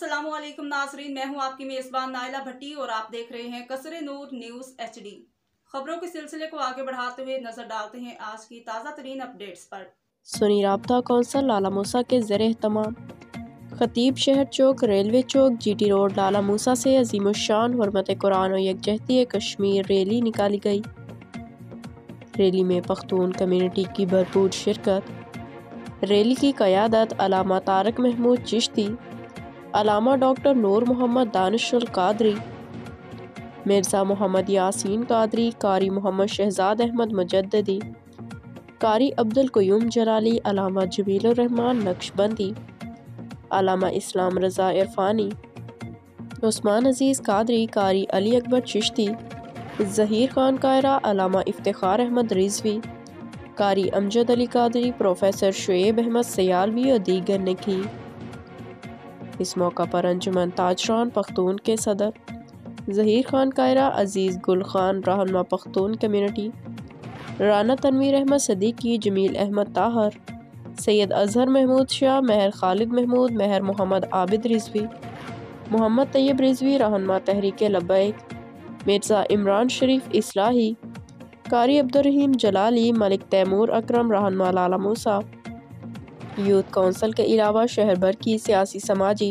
अस्सलाम वालेकुम नाज़रीन, मैं हूं आपकी मेज़बान नाइला भट्टी और आप देख रहे हैं कसरे नूर न्यूज़ HD। खबरों के सिलसिले को आगे बढ़ाते हुए नजर डालते हैं आज की ताज़ा तरीन अपडेट्स पर। सुन्नी राब्ता कौंसल लाला मूसा के ज़ेर एहतमाम खतीब शहर चौक, रेलवे चौक, GT रोड लाला मूसा से अज़ीमुश्शान हुर्मत कुरान और यकजहती कश्मीर रैली निकाली गई। रैली में पख्तून कम्युनिटी की भरपूर शिरकत। रैली की क़यादत अलामा तारक महमूद चिश्ती, अलामा डॉक्टर नूर मोहम्मद दानिशुल कादरी, मिर्ज़ा मोहम्मद यासीन कादरी, कारी मोहम्मद शहजाद अहमद मुजद्ददी, कारी अब्दुल क़य्यूम जलाली, अलामा जमीलुर रहमान नक्शबंदी, अलामा इस्लाम रज़ा इरफानी, उस्मान अजीज़ कादरी, कारी अली अकबर चिश्ती, ज़हीर खान कायरा, अलामा इफ्तिखार अहमद रिजवी, कारी अमजद अली कादरी, प्रोफेसर शुएब अहमद सयालवी और दीगर ने की। इस मौका पर अंजुमन ताजरान पख्तून के सदर ज़हीर खान कायरा, अजीज़ गुल खान रहनुमा पख्तून कम्युनिटी, राना तनवीर अहमद सदीकी, जमील अहमद ताहर, सैयद अजहर महमूद शाह, महर खालिद महमूद, महर मोहम्मद आबिद रिजवी, मोहम्मद तैयब रिजवी, रहनुमा तहरीक लब्बैक, मिर्ज़ा इमरान शरीफ इस्लाही, कारी अब्दुर्रहीम जलाली, मलिक तैमूर अकरम, रहनुमा लाला मूसा। यूथ कौंसिल के अलावा शहर भर की सियासी, समाजी,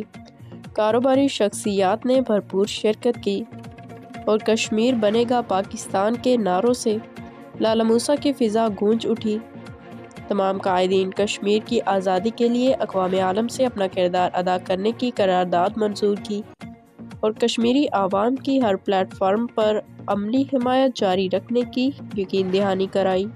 कारोबारी शख्सियात ने भरपूर शिरकत की और कश्मीर बनेगा पाकिस्तान के नारों से लाला मूसा की फ़िज़ा गूंज उठी। तमाम कायदीन कश्मीर की आज़ादी के लिए अक़वाम आलम से अपना किरदार अदा करने की करारदाद मंजूर की और कश्मीरी आवाम की हर प्लेटफार्म पर अमली हिमायत जारी रखने की यकीन दहानी कराई।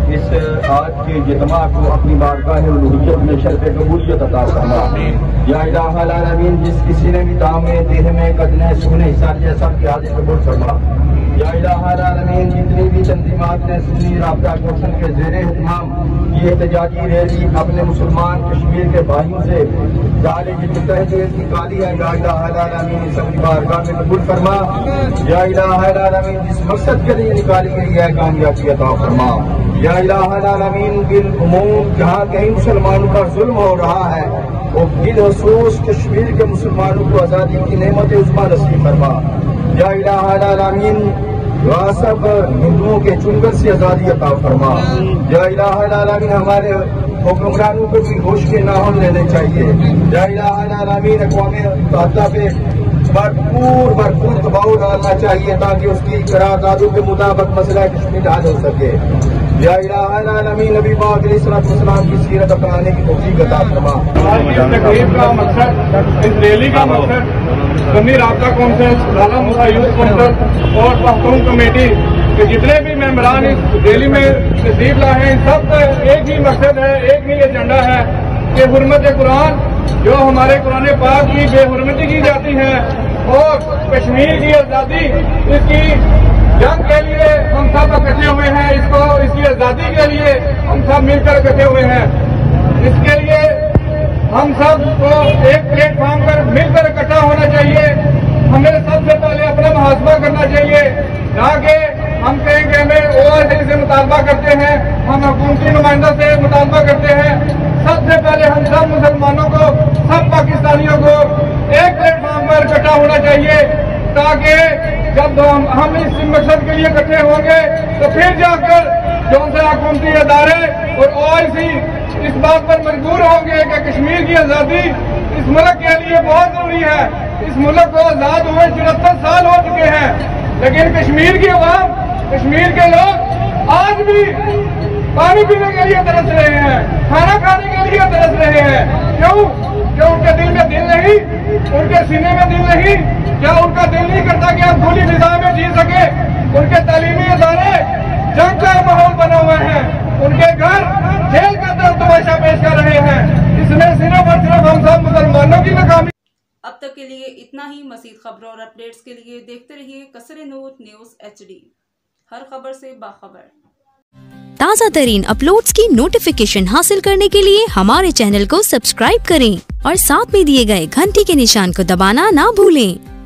इस आज के इज्तिमा को अपनी बारगाह उलूहियत में शर्फ़ कबूलियत अता फरमा। या इलाहल आलमीन, जिस किसी ने भी दामे देह में कदने सुने हिस्सा लिया, सब की हाजिर कबूल फरमा। या इलाहल आलमीन, जितनी भी तंजीमात ने सुन्नी राब्ता कौंसिल के ज़ेरे एहतमाम ये एहतजाजी रैली अपने मुसलमान कश्मीर के भाइयों से जारी निकाली है, या इलाहल आलमीन सबकी बारगाह में कबूल फरमा। या इलाहल आलमीन, जिस मकसद के लिए निकाली गई है कामयाबी अता फरमा। या इलाहल आलमीन, बिल उमूम जहाँ कहीं मुसलमानों पर जुल्म हो रहा है वो बिलखसूस कश्मीर के मुसलमानों को आज़ादी की नेमत उज़्मा नसीब फरमा। या इलाहल आलमीन, सब हिंदुओं के चुंगल से आज़ादी अता फरमा। या इलाहल आलमीन, हमारे हुक्मरानों को भी होश के नाम लेने चाहिए। या इलाहल आलमीन, अक़वाम मुत्तहिदा पे भरपूर दबाव डालना चाहिए ताकि उसकी करारदादों के मुताबिक मसला कश्मीर हल हो सके। या इलाहल आलमीन, नबी पाक अलैहिस्सलाम की सीरत अपनाने की तौफीक अता फरमा। आज की तकरीब का मकसद, इस रैली का मकसद सुन्नी राब्ता कौंसिल, लाला मूसा यूथ कौंसिल और पख्तून कमेटी के जितने भी मेंबरान इस रैली में तशरीफ लाए हैं, सबका एक ही मकसद है, एक ही एजेंडा है कि हुर्मत कुरान जो हमारे कुरान पाक की बेहुरमती की जाती है और कश्मीर की आज़ादी, इसकी जंग के लिए हम सब इकट्ठे हुए हैं। इसकी आज़ादी के लिए हम सब मिलकर इकट्ठे हुए हैं। इसके लिए हम सब को एक प्लेटफॉर्म पर मिलकर इकट्ठा होना चाहिए। हमें सबसे पहले अपना मुहासबा करना चाहिए, ना कि हम कहें कि हमें OIC से मुतालबा करते हैं, हम हुकूमती नुमाइंदों से मुतालबा करते हैं। सबसे पहले हम सब मुसलमानों को, सब पाकिस्तानियों को एक प्लेटफॉर्म पर इकट्ठा होना चाहिए ताकि जब हम इस मकसद के लिए इकट्ठे होंगे तो फिर जाकर जो से हुकूमती अदारे और OIC इस बात पर मजबूर होंगे कि कश्मीर की आज़ादी इस मुल्क के लिए बहुत जरूरी है। इस मुल्क को आज़ाद हुए 74 साल हो चुके हैं, लेकिन कश्मीर की आवाम, कश्मीर के लोग आज भी पानी पीने के लिए तरस रहे हैं, खाना खाने के लिए तरस रहे हैं। क्यों? क्या उनके दिल में दिल नहीं, उनके सीने में दिल नहीं? क्या उनका दिल नहीं करता कि हम खुली फिजा में जी सके? उनके तालीमी इदारे जंग का माहौल बना हुआ है, उनके घर जेल का तमाशा पेश कर रहे हैं। इसमें सिर्फ और सिर्फ हम सब मुसलमानों की नाकामी। अब तक के लिए इतना ही। मज़ीद खबरों और अपडेट्स के लिए देखते रहिए कसरे नूर न्यूज़ HD, हर खबर से बाखबर। ताज़ा तरीन अपलोड्स की नोटिफिकेशन हासिल करने के लिए हमारे चैनल को सब्सक्राइब करें और साथ में दिए गए घंटी के निशान को दबाना ना भूलें।